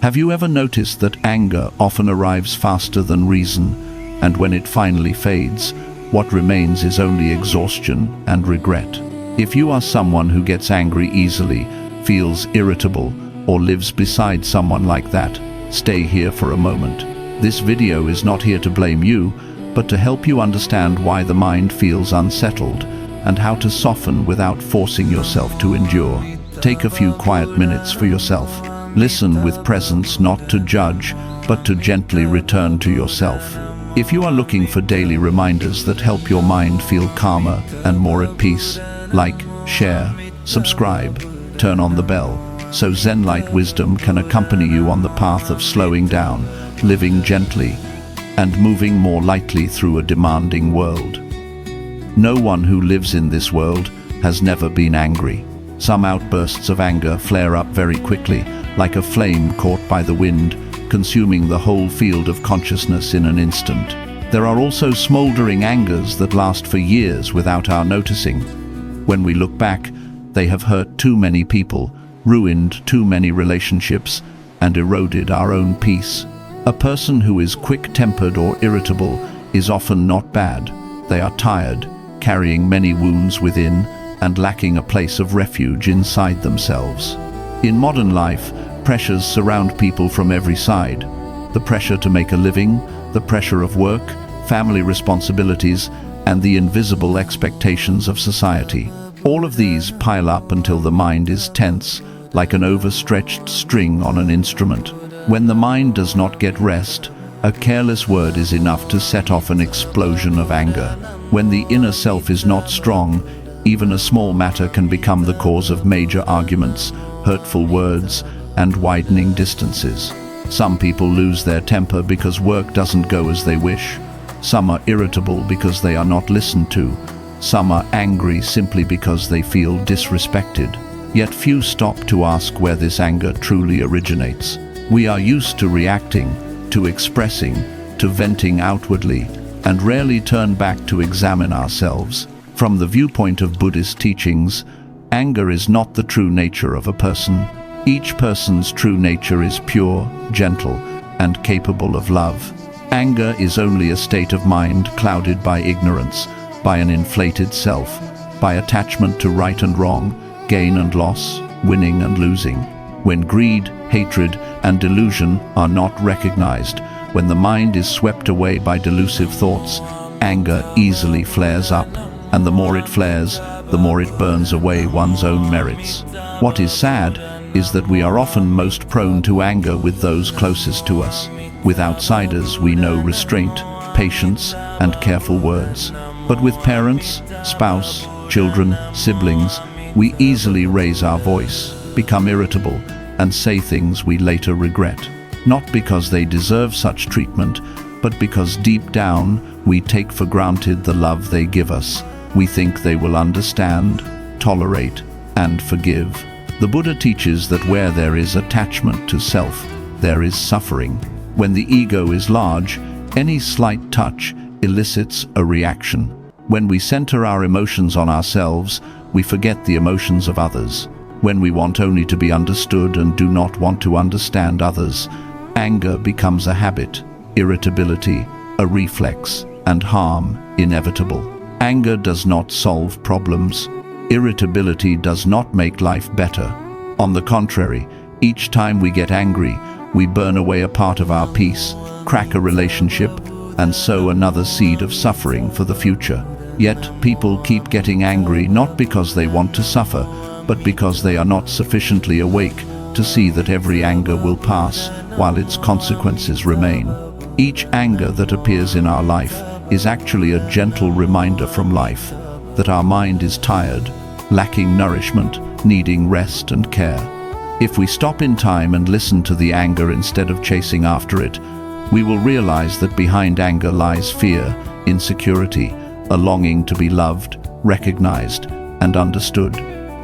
Have you ever noticed that anger often arrives faster than reason, and when it finally fades, what remains is only exhaustion and regret? If you are someone who gets angry easily, feels irritable, or lives beside someone like that, stay here for a moment. This video is not here to blame you, but to help you understand why the mind feels unsettled and how to soften without forcing yourself to endure. Take a few quiet minutes for yourself. Listen with presence, not to judge, but to gently return to yourself. If you are looking for daily reminders that help your mind feel calmer and more at peace, like, share, subscribe, turn on the bell, so Zenlight wisdom can accompany you on the path of slowing down, living gently, and moving more lightly through a demanding world. No one who lives in this world has never been angry. Some outbursts of anger flare up very quickly, like a flame caught by the wind, consuming the whole field of consciousness in an instant. There are also smoldering angers that last for years without our noticing. When we look back, they have hurt too many people, ruined too many relationships, and eroded our own peace. A person who is quick-tempered or irritable is often not bad. They are tired, carrying many wounds within, and lacking a place of refuge inside themselves. In modern life, pressures surround people from every side. The pressure to make a living, the pressure of work, family responsibilities, and the invisible expectations of society. All of these pile up until the mind is tense, like an overstretched string on an instrument. When the mind does not get rest, a careless word is enough to set off an explosion of anger. When the inner self is not strong, even a small matter can become the cause of major arguments, hurtful words, and widening distances. Some people lose their temper because work doesn't go as they wish. Some are irritable because they are not listened to. Some are angry simply because they feel disrespected. Yet few stop to ask where this anger truly originates. We are used to reacting, to expressing, to venting outwardly, and rarely turn back to examine ourselves. From the viewpoint of Buddhist teachings, anger is not the true nature of a person. Each person's true nature is pure, gentle, and capable of love. Anger is only a state of mind clouded by ignorance, by an inflated self, by attachment to right and wrong, gain and loss, winning and losing. When greed, hatred, and delusion are not recognized, when the mind is swept away by delusive thoughts, anger easily flares up, and the more it flares, the more it burns away one's own merits. What is sad is that we are often most prone to anger with those closest to us. With outsiders, we know restraint, patience, and careful words. But with parents, spouse, children, siblings, we easily raise our voice, become irritable, and say things we later regret. Not because they deserve such treatment, but because deep down we take for granted the love they give us. We think they will understand, tolerate, and forgive. The Buddha teaches that where there is attachment to self, there is suffering. When the ego is large, any slight touch elicits a reaction. When we center our emotions on ourselves, we forget the emotions of others. When we want only to be understood and do not want to understand others, anger becomes a habit, irritability a reflex, and harm inevitable. Anger does not solve problems. Irritability does not make life better. On the contrary, each time we get angry, we burn away a part of our peace, crack a relationship, and sow another seed of suffering for the future. Yet people keep getting angry not because they want to suffer, but because they are not sufficiently awake to see that every anger will pass while its consequences remain. Each anger that appears in our life is actually a gentle reminder from life that our mind is tired, lacking nourishment, needing rest and care. If we stop in time and listen to the anger instead of chasing after it, we will realize that behind anger lies fear, insecurity, a longing to be loved, recognized, and understood.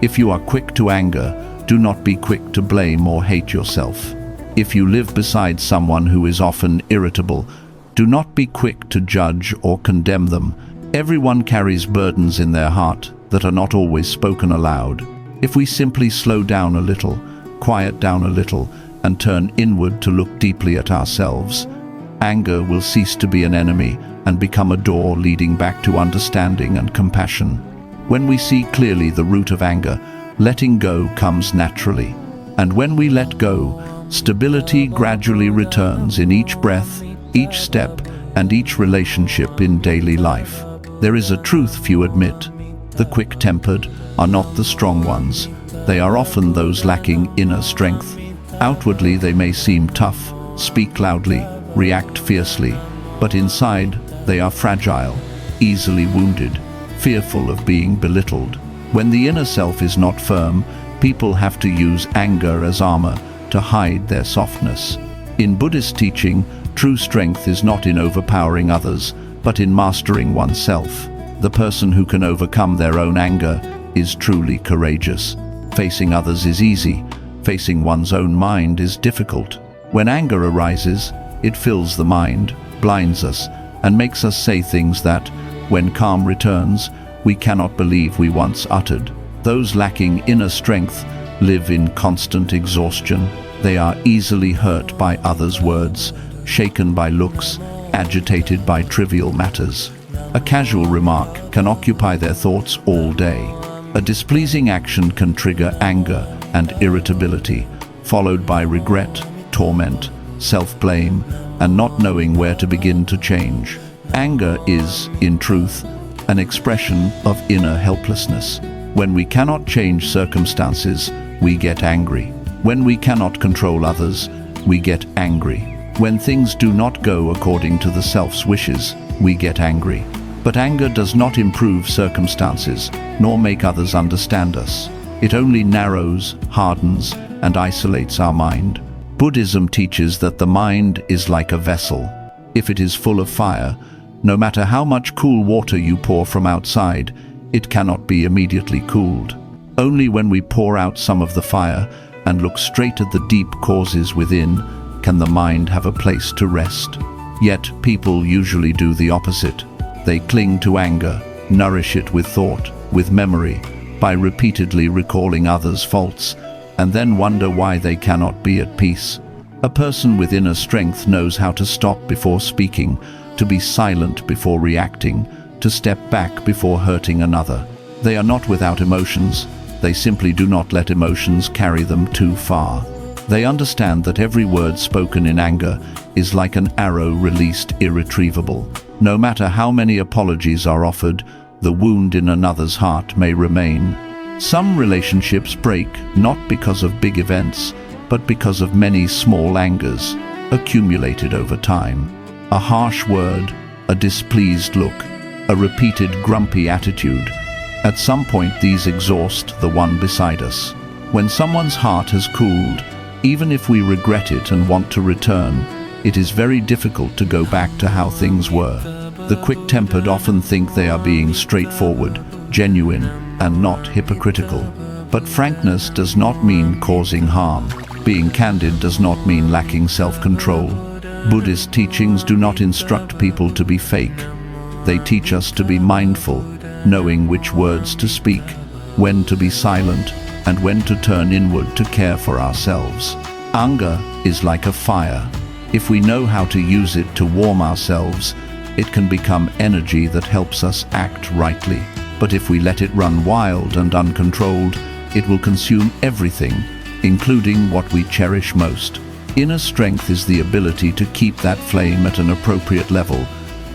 If you are quick to anger, do not be quick to blame or hate yourself. If you live beside someone who is often irritable, do not be quick to judge or condemn them. Everyone carries burdens in their heart that are not always spoken aloud. If we simply slow down a little, quiet down a little, and turn inward to look deeply at ourselves, anger will cease to be an enemy and become a door leading back to understanding and compassion. When we see clearly the root of anger, letting go comes naturally. And when we let go, stability gradually returns in each breath, each step, and each relationship in daily life. There is a truth few admit. The quick-tempered are not the strong ones. They are often those lacking inner strength. Outwardly they may seem tough, speak loudly, react fiercely, but inside they are fragile, easily wounded, fearful of being belittled. When the inner self is not firm, people have to use anger as armor to hide their softness. In Buddhist teaching, true strength is not in overpowering others, but in mastering oneself. The person who can overcome their own anger is truly courageous. Facing others is easy. Facing one's own mind is difficult. When anger arises, it fills the mind, blinds us, and makes us say things that, when calm returns, we cannot believe we once uttered. Those lacking inner strength live in constant exhaustion. They are easily hurt by others' words, shaken by looks, agitated by trivial matters. A casual remark can occupy their thoughts all day. A displeasing action can trigger anger and irritability, followed by regret, torment, self-blame, and not knowing where to begin to change. Anger is, in truth, an expression of inner helplessness. When we cannot change circumstances, we get angry. When we cannot control others, we get angry. When things do not go according to the self's wishes, we get angry. But anger does not improve circumstances, nor make others understand us. It only narrows, hardens, and isolates our mind. Buddhism teaches that the mind is like a vessel. If it is full of fire, no matter how much cool water you pour from outside, it cannot be immediately cooled. Only when we pour out some of the fire and look straight at the deep causes within, can the mind have a place to rest. Yet people usually do the opposite. They cling to anger, nourish it with thought, with memory, by repeatedly recalling others' faults, and then wonder why they cannot be at peace. A person with inner strength knows how to stop before speaking, to be silent before reacting, to step back before hurting another. They are not without emotions. They simply do not let emotions carry them too far. They understand that every word spoken in anger is like an arrow released irretrievable. No matter how many apologies are offered, the wound in another's heart may remain. Some relationships break not because of big events, but because of many small angers accumulated over time. A harsh word, a displeased look, a repeated grumpy attitude. At some point these exhaust the one beside us. When someone's heart has cooled, even if we regret it and want to return, it is very difficult to go back to how things were. The quick-tempered often think they are being straightforward, genuine, and not hypocritical. But frankness does not mean causing harm. Being candid does not mean lacking self-control. Buddhist teachings do not instruct people to be fake. They teach us to be mindful, knowing which words to speak, when to be silent, and when to turn inward to care for ourselves. Anger is like a fire. If we know how to use it to warm ourselves, it can become energy that helps us act rightly. But if we let it run wild and uncontrolled, it will consume everything, including what we cherish most. Inner strength is the ability to keep that flame at an appropriate level,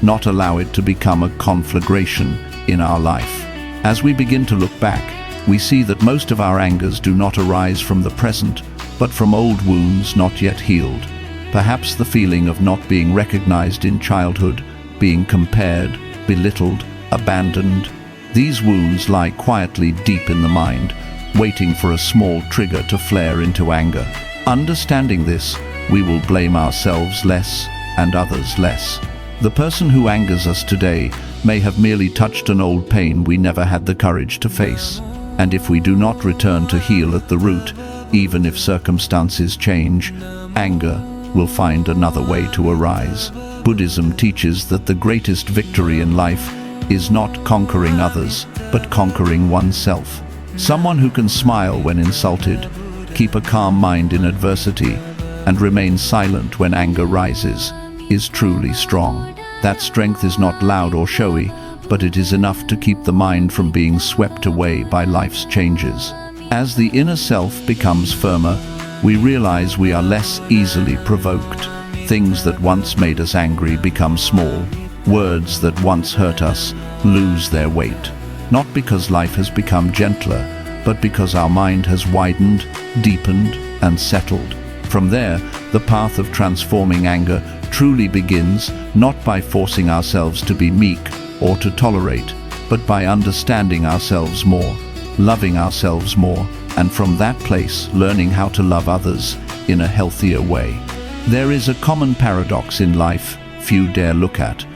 not allow it to become a conflagration in our life. As we begin to look back, we see that most of our angers do not arise from the present, but from old wounds not yet healed. Perhaps the feeling of not being recognized in childhood, being compared, belittled, abandoned. These wounds lie quietly deep in the mind, waiting for a small trigger to flare into anger. Understanding this, we will blame ourselves less and others less. The person who angers us today may have merely touched an old pain we never had the courage to face. And if we do not return to heal at the root, even if circumstances change, anger will find another way to arise. Buddhism teaches that the greatest victory in life is not conquering others, but conquering oneself. Someone who can smile when insulted, keep a calm mind in adversity, and remain silent when anger rises, is truly strong. That strength is not loud or showy, but it is enough to keep the mind from being swept away by life's changes. As the inner self becomes firmer, we realize we are less easily provoked. Things that once made us angry become small. Words that once hurt us lose their weight. Not because life has become gentler, but because our mind has widened, deepened, and settled. From there, the path of transforming anger truly begins, not by forcing ourselves to be meek or to tolerate, but by understanding ourselves more, loving ourselves more, and from that place learning how to love others in a healthier way. There is a common paradox in life few dare look at.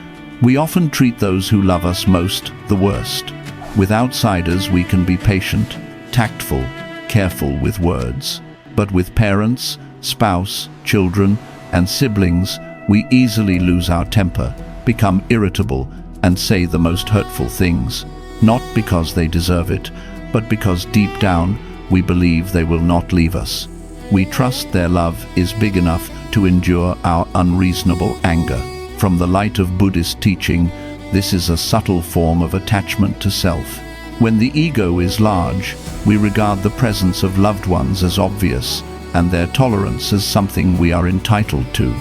We often treat those who love us most the worst. With outsiders we can be patient, tactful, careful with words. But with parents, spouse, children, and siblings, we easily lose our temper, become irritable, and say the most hurtful things, not because they deserve it, but because deep down we believe they will not leave us. We trust their love is big enough to endure our unreasonable anger. From the light of Buddhist teaching, this is a subtle form of attachment to self. When the ego is large, we regard the presence of loved ones as obvious, and their tolerance as something we are entitled to.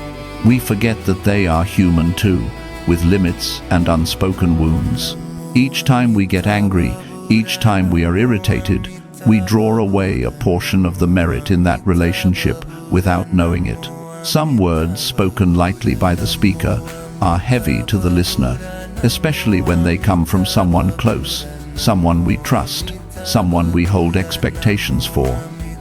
We forget that they are human too, with limits and unspoken wounds. Each time we get angry, each time we are irritated, we draw away a portion of the merit in that relationship without knowing it. Some words spoken lightly by the speaker are heavy to the listener, especially when they come from someone close, someone we trust, someone we hold expectations for.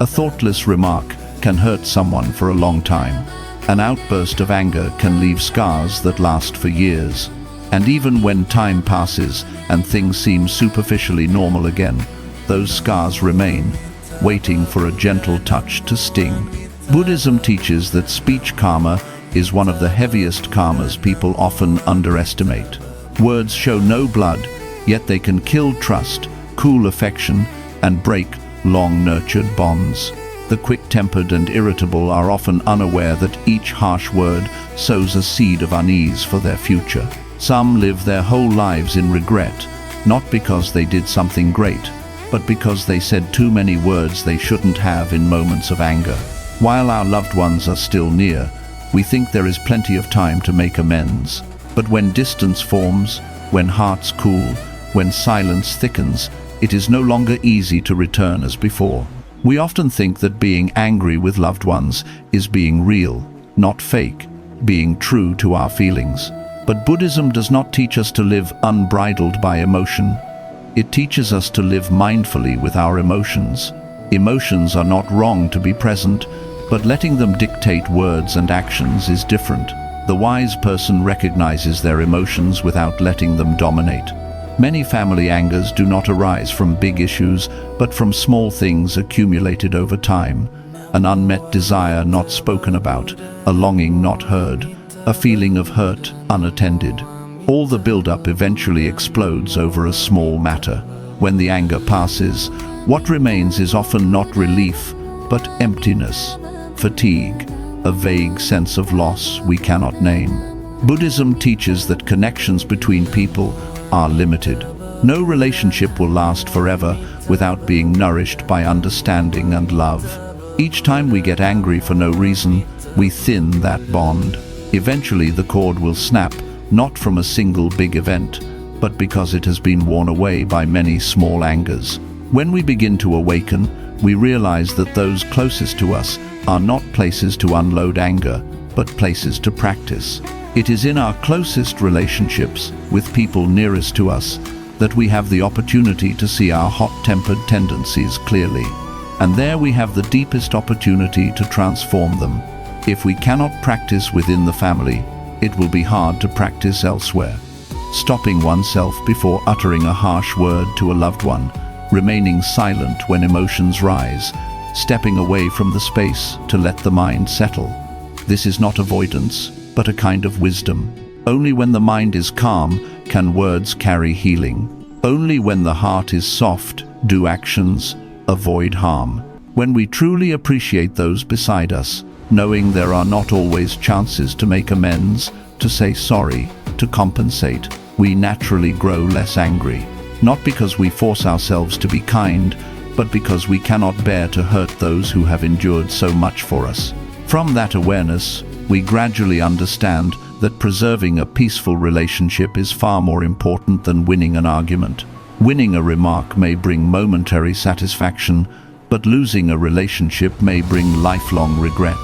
A thoughtless remark can hurt someone for a long time. An outburst of anger can leave scars that last for years. And even when time passes and things seem superficially normal again, those scars remain, waiting for a gentle touch to sting. Buddhism teaches that speech karma is one of the heaviest karmas people often underestimate. Words show no blood, yet they can kill trust, cool affection, and break long-nurtured bonds. The quick-tempered and irritable are often unaware that each harsh word sows a seed of unease for their future. Some live their whole lives in regret, not because they did something great, but because they said too many words they shouldn't have in moments of anger. While our loved ones are still near, we think there is plenty of time to make amends. But when distance forms, when hearts cool, when silence thickens, it is no longer easy to return as before. We often think that being angry with loved ones is being real, not fake, being true to our feelings. But Buddhism does not teach us to live unbridled by emotion. It teaches us to live mindfully with our emotions. Emotions are not wrong to be present, but letting them dictate words and actions is different. The wise person recognizes their emotions without letting them dominate. Many family angers do not arise from big issues, but from small things accumulated over time. An unmet desire not spoken about, a longing not heard, a feeling of hurt unattended. All the build-up eventually explodes over a small matter. When the anger passes, what remains is often not relief, but emptiness, fatigue, a vague sense of loss we cannot name. Buddhism teaches that connections between people are limited. No relationship will last forever without being nourished by understanding and love. Each time we get angry for no reason, we thin that bond. Eventually the cord will snap, not from a single big event, but because it has been worn away by many small angers. When we begin to awaken, we realize that those closest to us are not places to unload anger, but places to practice. It is in our closest relationships, with people nearest to us, that we have the opportunity to see our hot-tempered tendencies clearly. And there we have the deepest opportunity to transform them. If we cannot practice within the family, it will be hard to practice elsewhere. Stopping oneself before uttering a harsh word to a loved one, remaining silent when emotions rise, stepping away from the space to let the mind settle. This is not avoidance, but a kind of wisdom. Only when the mind is calm can words carry healing. Only when the heart is soft do actions avoid harm. When we truly appreciate those beside us, knowing there are not always chances to make amends, to say sorry, to compensate, we naturally grow less angry. Not because we force ourselves to be kind, but because we cannot bear to hurt those who have endured so much for us. From that awareness, we gradually understand that preserving a peaceful relationship is far more important than winning an argument. Winning a remark may bring momentary satisfaction, but losing a relationship may bring lifelong regret.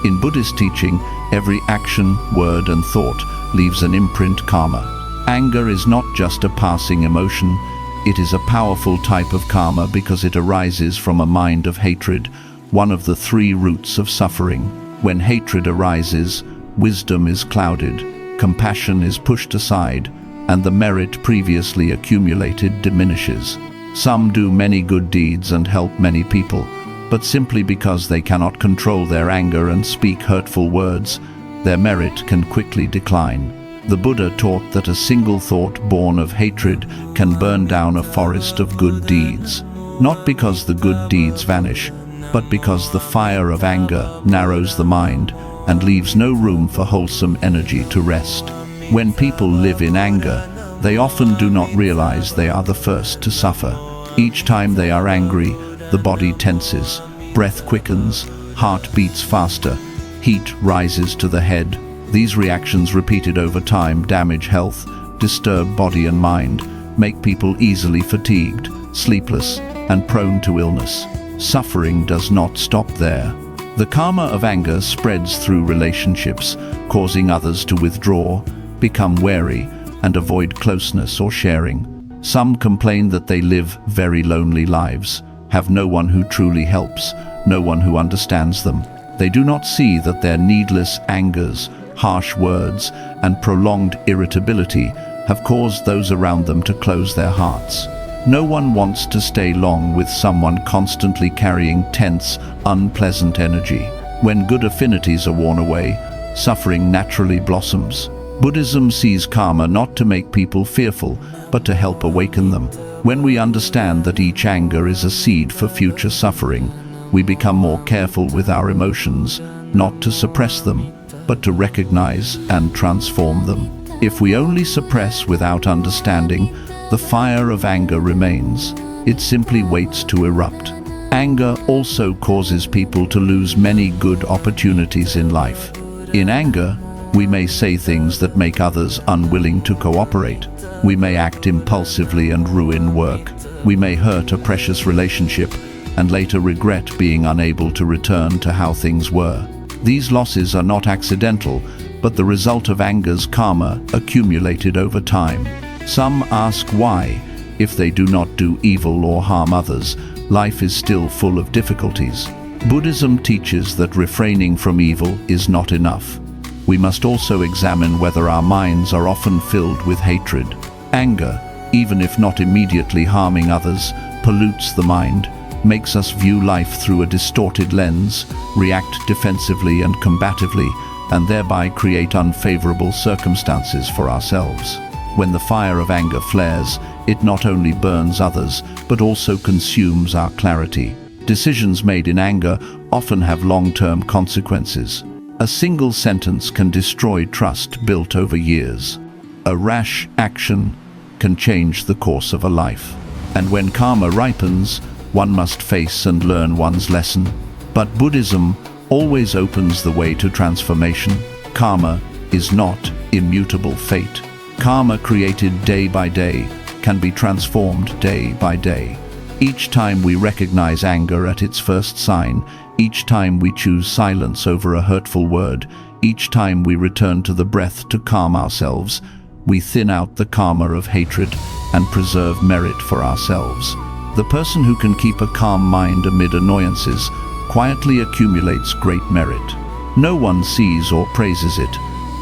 In Buddhist teaching, every action, word, and thought leaves an imprint karma. Anger is not just a passing emotion, it is a powerful type of karma because it arises from a mind of hatred, one of the three roots of suffering. When hatred arises, wisdom is clouded, compassion is pushed aside, and the merit previously accumulated diminishes. Some do many good deeds and help many people, but simply because they cannot control their anger and speak hurtful words, their merit can quickly decline. The Buddha taught that a single thought born of hatred can burn down a forest of good deeds. Not because the good deeds vanish, but because the fire of anger narrows the mind and leaves no room for wholesome energy to rest. When people live in anger, they often do not realize they are the first to suffer. Each time they are angry, the body tenses, breath quickens, heart beats faster, heat rises to the head. These reactions repeated over time damage health, disturb body and mind, make people easily fatigued, sleepless, and prone to illness. Suffering does not stop there. The karma of anger spreads through relationships, causing others to withdraw, become wary, and avoid closeness or sharing. Some complain that they live very lonely lives, have no one who truly helps, no one who understands them. They do not see that their needless angers, harsh words, and prolonged irritability have caused those around them to close their hearts. No one wants to stay long with someone constantly carrying tense, unpleasant energy. When good affinities are worn away, suffering naturally blossoms. Buddhism sees karma not to make people fearful, but to help awaken them. When we understand that each anger is a seed for future suffering, we become more careful with our emotions, not to suppress them, but to recognize and transform them. If we only suppress without understanding, the fire of anger remains. It simply waits to erupt. Anger also causes people to lose many good opportunities in life. In anger, we may say things that make others unwilling to cooperate. We may act impulsively and ruin work. We may hurt a precious relationship and later regret being unable to return to how things were. These losses are not accidental, but the result of anger's karma accumulated over time. Some ask why, if they do not do evil or harm others, life is still full of difficulties. Buddhism teaches that refraining from evil is not enough. We must also examine whether our minds are often filled with hatred. Anger, even if not immediately harming others, pollutes the mind, makes us view life through a distorted lens, react defensively and combatively, and thereby create unfavorable circumstances for ourselves. When the fire of anger flares, it not only burns others, but also consumes our clarity. Decisions made in anger often have long-term consequences. A single sentence can destroy trust built over years. A rash action can change the course of a life. And when karma ripens, one must face and learn one's lesson. But Buddhism always opens the way to transformation. Karma is not immutable fate. Karma created day by day can be transformed day by day. Each time we recognize anger at its first sign, each time we choose silence over a hurtful word, each time we return to the breath to calm ourselves, we thin out the karma of hatred and preserve merit for ourselves. The person who can keep a calm mind amid annoyances quietly accumulates great merit. No one sees or praises it,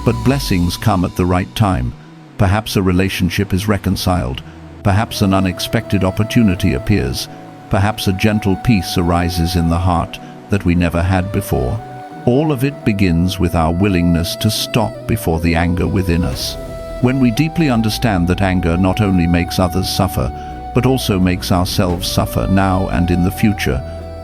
but blessings come at the right time. Perhaps a relationship is reconciled, perhaps an unexpected opportunity appears, perhaps a gentle peace arises in the heart that we never had before. All of it begins with our willingness to stop before the anger within us. When we deeply understand that anger not only makes others suffer, but also makes ourselves suffer now and in the future,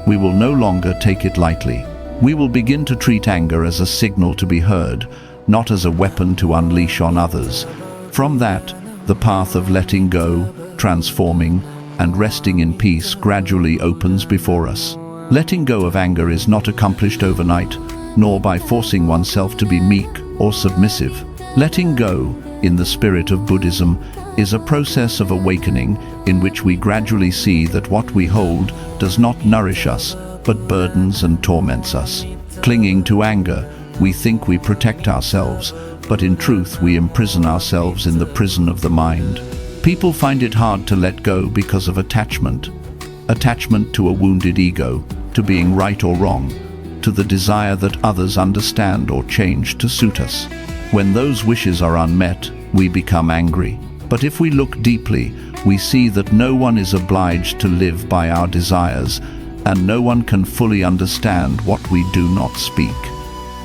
we will no longer take it lightly. We will begin to treat anger as a signal to be heard, not as a weapon to unleash on others. From that, the path of letting go, transforming, and resting in peace gradually opens before us. Letting go of anger is not accomplished overnight, nor by forcing oneself to be meek or submissive. Letting go, in the spirit of Buddhism, is a process of awakening in which we gradually see that what we hold does not nourish us, but burdens and torments us. Clinging to anger, we think we protect ourselves, but in truth we imprison ourselves in the prison of the mind. People find it hard to let go because of attachment. Attachment to a wounded ego, to being right or wrong, to the desire that others understand or change to suit us. When those wishes are unmet, we become angry. But if we look deeply, we see that no one is obliged to live by our desires, and no one can fully understand what we do not speak.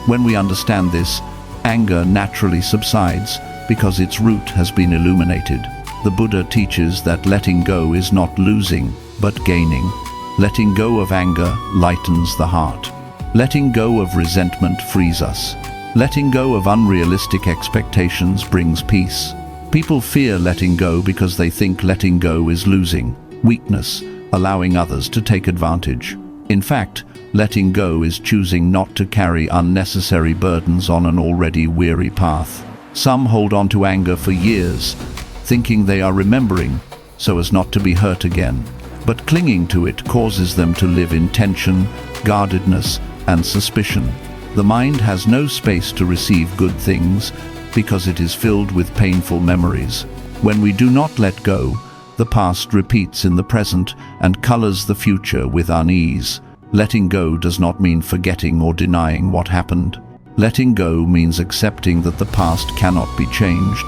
When we understand this, anger naturally subsides because its root has been illuminated. The Buddha teaches that letting go is not losing, but gaining. Letting go of anger lightens the heart. Letting go of resentment frees us. Letting go of unrealistic expectations brings peace. People fear letting go because they think letting go is losing, weakness, allowing others to take advantage. In fact, letting go is choosing not to carry unnecessary burdens on an already weary path. Some hold on to anger for years, thinking they are remembering so as not to be hurt again. But clinging to it causes them to live in tension, guardedness, and suspicion. The mind has no space to receive good things because it is filled with painful memories. When we do not let go, the past repeats in the present and colors the future with unease. Letting go does not mean forgetting or denying what happened. Letting go means accepting that the past cannot be changed,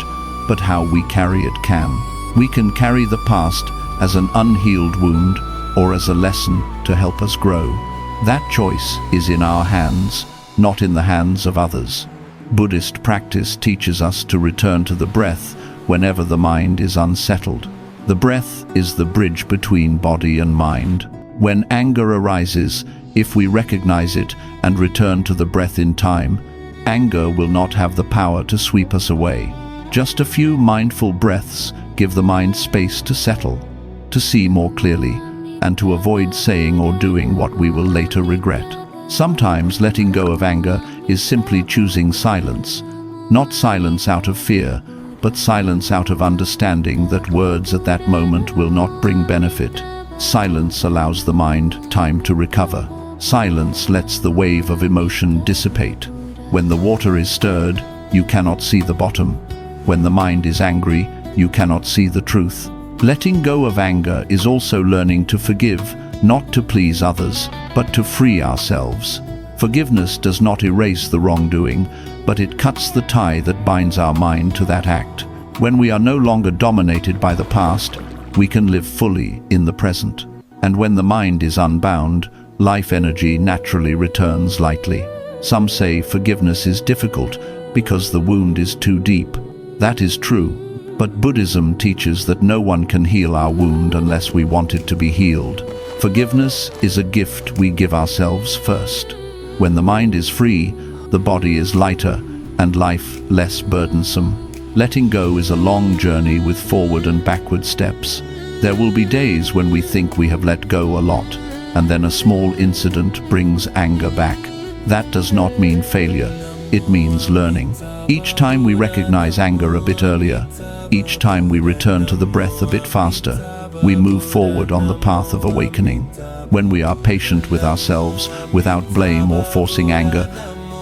but how we carry it can. We can carry the past as an unhealed wound or as a lesson to help us grow. That choice is in our hands, not in the hands of others. Buddhist practice teaches us to return to the breath whenever the mind is unsettled. The breath is the bridge between body and mind. When anger arises, if we recognize it and return to the breath in time, anger will not have the power to sweep us away. Just a few mindful breaths give the mind space to settle, to see more clearly, and to avoid saying or doing what we will later regret. Sometimes letting go of anger is simply choosing silence, not silence out of fear, but silence out of understanding that words at that moment will not bring benefit. Silence allows the mind time to recover. Silence lets the wave of emotion dissipate. When the water is stirred, you cannot see the bottom. When the mind is angry, you cannot see the truth. Letting go of anger is also learning to forgive, not to please others, but to free ourselves. Forgiveness does not erase the wrongdoing, but it cuts the tie that binds our mind to that act. When we are no longer dominated by the past, we can live fully in the present. And when the mind is unbound, life energy naturally returns lightly. Some say forgiveness is difficult because the wound is too deep. That is true. But Buddhism teaches that no one can heal our wound unless we want it to be healed. Forgiveness is a gift we give ourselves first. When the mind is free, the body is lighter and life less burdensome. Letting go is a long journey with forward and backward steps. There will be days when we think we have let go a lot, and then a small incident brings anger back. That does not mean failure. It means learning. Each time we recognize anger a bit earlier, each time we return to the breath a bit faster, we move forward on the path of awakening. When we are patient with ourselves, without blame or forcing anger,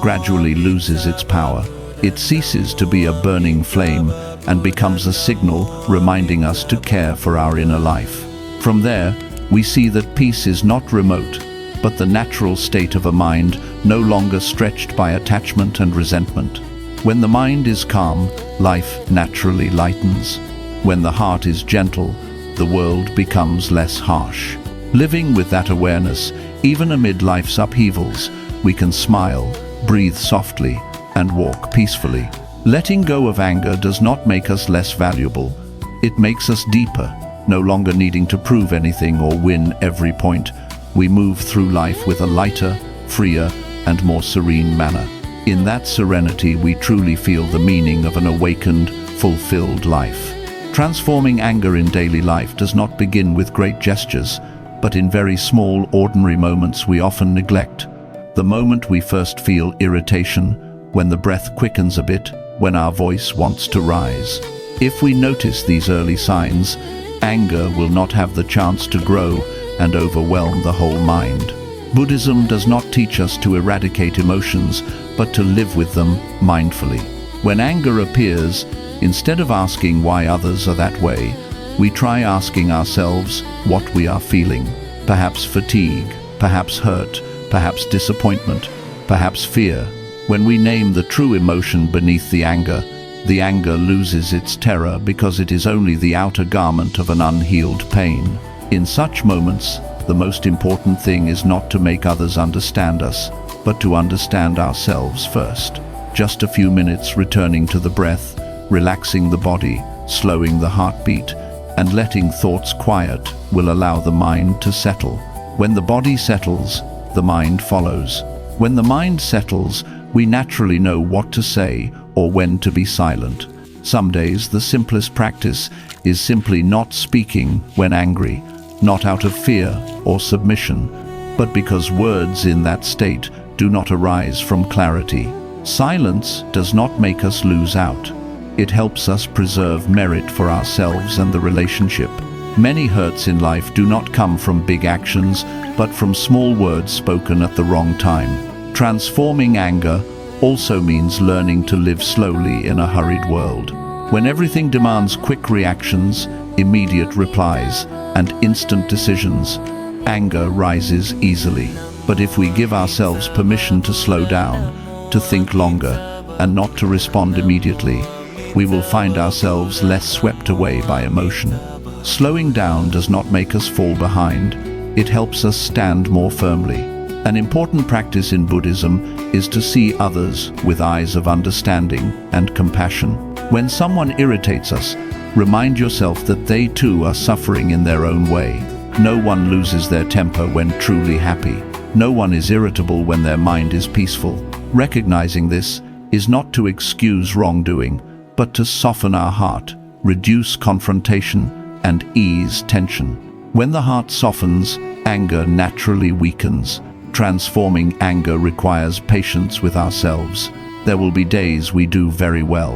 gradually loses its power. It ceases to be a burning flame and becomes a signal reminding us to care for our inner life. From there, we see that peace is not remote, but the natural state of a mind no longer stretched by attachment and resentment. When the mind is calm, life naturally lightens. When the heart is gentle, the world becomes less harsh. Living with that awareness, even amid life's upheavals, we can smile, breathe softly, and walk peacefully. Letting go of anger does not make us less valuable. It makes us deeper, no longer needing to prove anything or win every point. We move through life with a lighter, freer, and more serene manner. In that serenity, we truly feel the meaning of an awakened, fulfilled life. Transforming anger in daily life does not begin with great gestures, but in very small, ordinary moments we often neglect. The moment we first feel irritation, when the breath quickens a bit, when our voice wants to rise. If we notice these early signs, anger will not have the chance to grow and overwhelm the whole mind. Buddhism does not teach us to eradicate emotions, but to live with them mindfully. When anger appears, instead of asking why others are that way, we try asking ourselves what we are feeling. Perhaps fatigue, perhaps hurt, perhaps disappointment, perhaps fear. When we name the true emotion beneath the anger loses its terror because it is only the outer garment of an unhealed pain. In such moments, the most important thing is not to make others understand us, but to understand ourselves first. Just a few minutes returning to the breath, relaxing the body, slowing the heartbeat, and letting thoughts quiet will allow the mind to settle. When the body settles, the mind follows. When the mind settles, we naturally know what to say or when to be silent. Some days the simplest practice is simply not speaking when angry, not out of fear or submission, but because words in that state do not arise from clarity. Silence does not make us lose out. It helps us preserve merit for ourselves and the relationship. Many hurts in life do not come from big actions, but from small words spoken at the wrong time. Transforming anger also means learning to live slowly in a hurried world. When everything demands quick reactions, immediate replies, and instant decisions, anger rises easily. But if we give ourselves permission to slow down, to think longer, and not to respond immediately, we will find ourselves less swept away by emotion. Slowing down does not make us fall behind. It helps us stand more firmly. An important practice in Buddhism is to see others with eyes of understanding and compassion. When someone irritates us, remind yourself that they too are suffering in their own way. No one loses their temper when truly happy. No one is irritable when their mind is peaceful. Recognizing this is not to excuse wrongdoing, but to soften our heart, reduce confrontation, and ease tension. When the heart softens, anger naturally weakens. Transforming anger requires patience with ourselves. There will be days we do very well,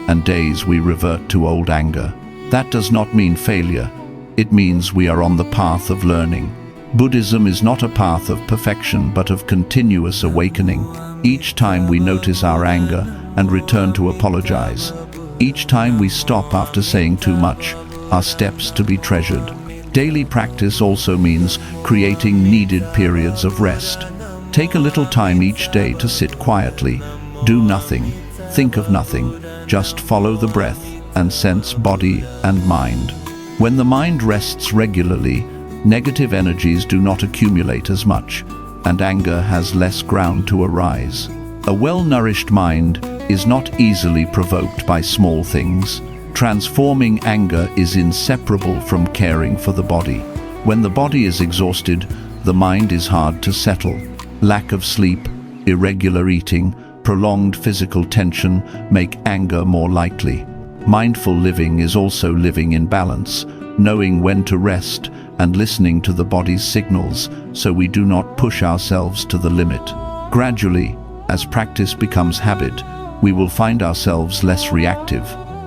and days we revert to old anger. That does not mean failure. It means we are on the path of learning. Buddhism is not a path of perfection, but of continuous awakening. Each time we notice our anger and return to apologize. Each time we stop after saying too much, are steps to be treasured. Daily practice also means creating needed periods of rest. Take a little time each day to sit quietly, do nothing, think of nothing, just follow the breath and sense body and mind. When the mind rests regularly, negative energies do not accumulate as much, and anger has less ground to arise. A well-nourished mind is not easily provoked by small things. Transforming anger is inseparable from caring for the body. When the body is exhausted, the mind is hard to settle. Lack of sleep, irregular eating, prolonged physical tension make anger more likely. Mindful living is also living in balance, knowing when to rest and listening to the body's signals so we do not push ourselves to the limit. Gradually, as practice becomes habit, we will find ourselves less reactive.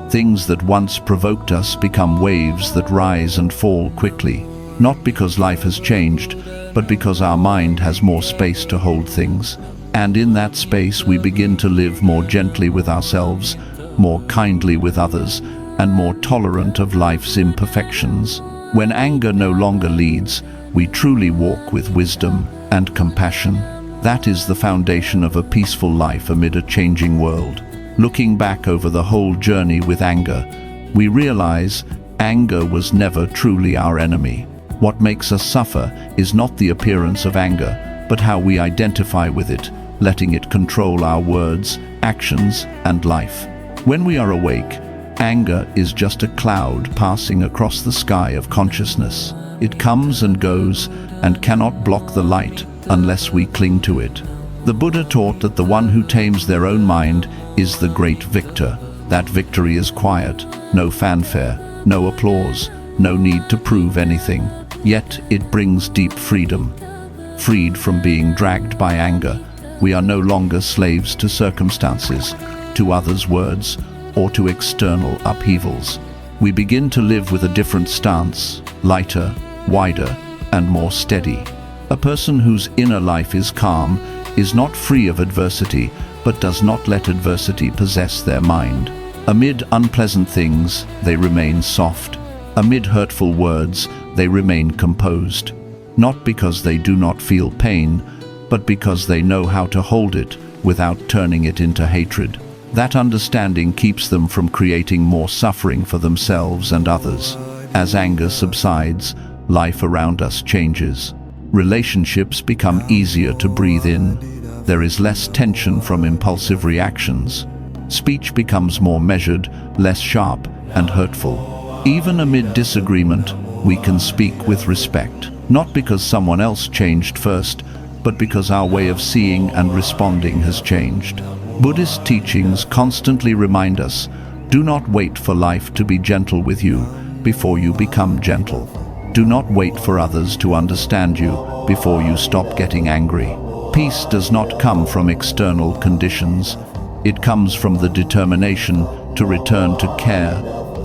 Things that once provoked us become waves that rise and fall quickly, not because life has changed, but because our mind has more space to hold things. And in that space we begin to live more gently with ourselves, more kindly with others, and more tolerant of life's imperfections. When anger no longer leads, we truly walk with wisdom and compassion. That is the foundation of a peaceful life amid a changing world. Looking back over the whole journey with anger, we realize anger was never truly our enemy. What makes us suffer is not the appearance of anger, but how we identify with it, letting it control our words, actions, and life. When we are awake, anger is just a cloud passing across the sky of consciousness. It comes and goes and cannot block the light unless we cling to it. The Buddha taught that the one who tames their own mind is the great victor. That victory is quiet, no fanfare, no applause, no need to prove anything. Yet it brings deep freedom. Freed from being dragged by anger, we are no longer slaves to circumstances, to others' words, or to external upheavals. We begin to live with a different stance, lighter, wider, and more steady. A person whose inner life is calm is not free of adversity, but does not let adversity possess their mind. Amid unpleasant things, they remain soft. Amid hurtful words, they remain composed. Not because they do not feel pain, but because they know how to hold it without turning it into hatred. That understanding keeps them from creating more suffering for themselves and others. As anger subsides, life around us changes. Relationships become easier to breathe in. There is less tension from impulsive reactions. Speech becomes more measured, less sharp and hurtful. Even amid disagreement, we can speak with respect. Not because someone else changed first, but because our way of seeing and responding has changed. Buddhist teachings constantly remind us, do not wait for life to be gentle with you before you become gentle. Do not wait for others to understand you before you stop getting angry. Peace does not come from external conditions. It comes from the determination to return to care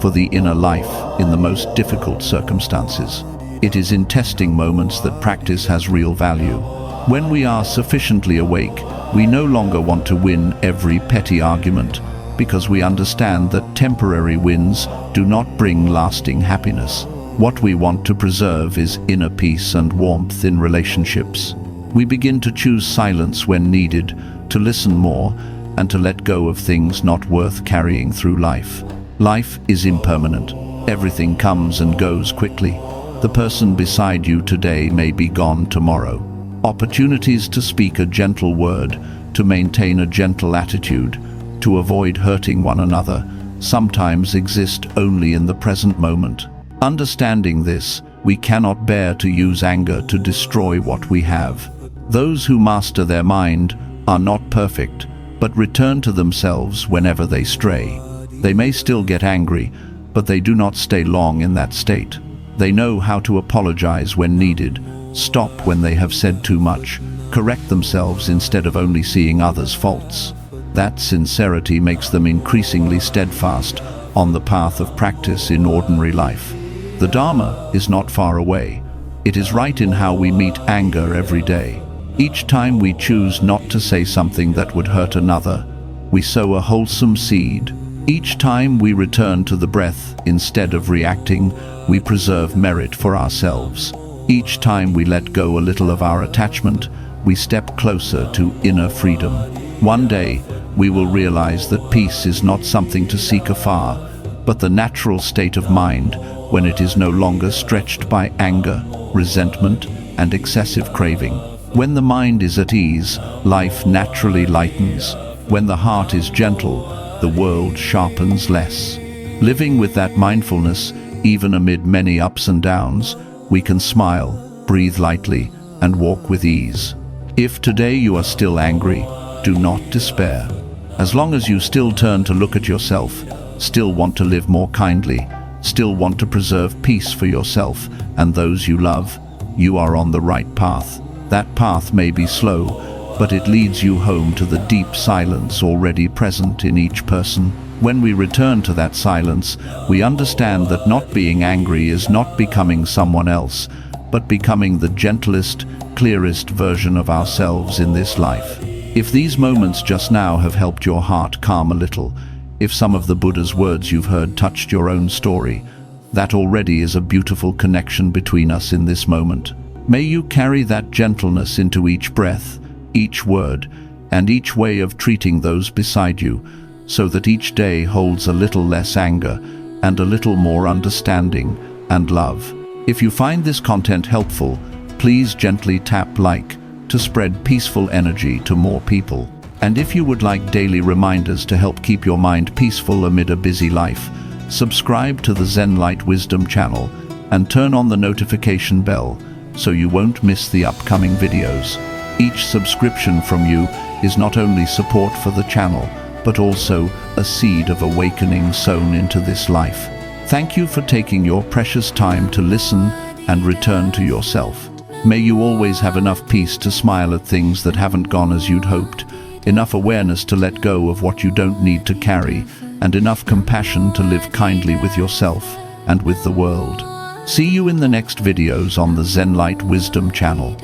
for the inner life in the most difficult circumstances. It is in testing moments that practice has real value. When we are sufficiently awake, we no longer want to win every petty argument, because we understand that temporary wins do not bring lasting happiness. What we want to preserve is inner peace and warmth in relationships. We begin to choose silence when needed, to listen more, and to let go of things not worth carrying through life. Life is impermanent. Everything comes and goes quickly. The person beside you today may be gone tomorrow. Opportunities to speak a gentle word, to maintain a gentle attitude, to avoid hurting one another, sometimes exist only in the present moment. Understanding this, we cannot bear to use anger to destroy what we have. Those who master their mind are not perfect, but return to themselves whenever they stray. They may still get angry, but they do not stay long in that state. They know how to apologize when needed, stop when they have said too much, correct themselves instead of only seeing others' faults. That sincerity makes them increasingly steadfast on the path of practice in ordinary life. The Dharma is not far away. It is right in how we meet anger every day. Each time we choose not to say something that would hurt another, we sow a wholesome seed. Each time we return to the breath instead of reacting, we preserve merit for ourselves. Each time we let go a little of our attachment, we step closer to inner freedom. One day, we will realize that peace is not something to seek afar, but the natural state of mind when it is no longer stretched by anger, resentment, and excessive craving. When the mind is at ease, life naturally lightens. When the heart is gentle, the world sharpens less. Living with that mindfulness, even amid many ups and downs, we can smile, breathe lightly, and walk with ease. If today you are still angry, do not despair. As long as you still turn to look at yourself, still want to live more kindly, still want to preserve peace for yourself and those you love, you are on the right path. That path may be slow, but it leads you home to the deep silence already present in each person. When we return to that silence, we understand that not being angry is not becoming someone else, but becoming the gentlest, clearest version of ourselves in this life. If these moments just now have helped your heart calm a little, if some of the Buddha's words you've heard touched your own story, that already is a beautiful connection between us in this moment. May you carry that gentleness into each breath, each word, and each way of treating those beside you, so that each day holds a little less anger and a little more understanding and love. If you find this content helpful, please gently tap like to spread peaceful energy to more people. And if you would like daily reminders to help keep your mind peaceful amid a busy life, subscribe to the Zenlight Wisdom channel and turn on the notification bell so you won't miss the upcoming videos. Each subscription from you is not only support for the channel, but also a seed of awakening sown into this life. Thank you for taking your precious time to listen and return to yourself. May you always have enough peace to smile at things that haven't gone as you'd hoped, enough awareness to let go of what you don't need to carry, and enough compassion to live kindly with yourself and with the world. See you in the next videos on the Zenlight Wisdom channel.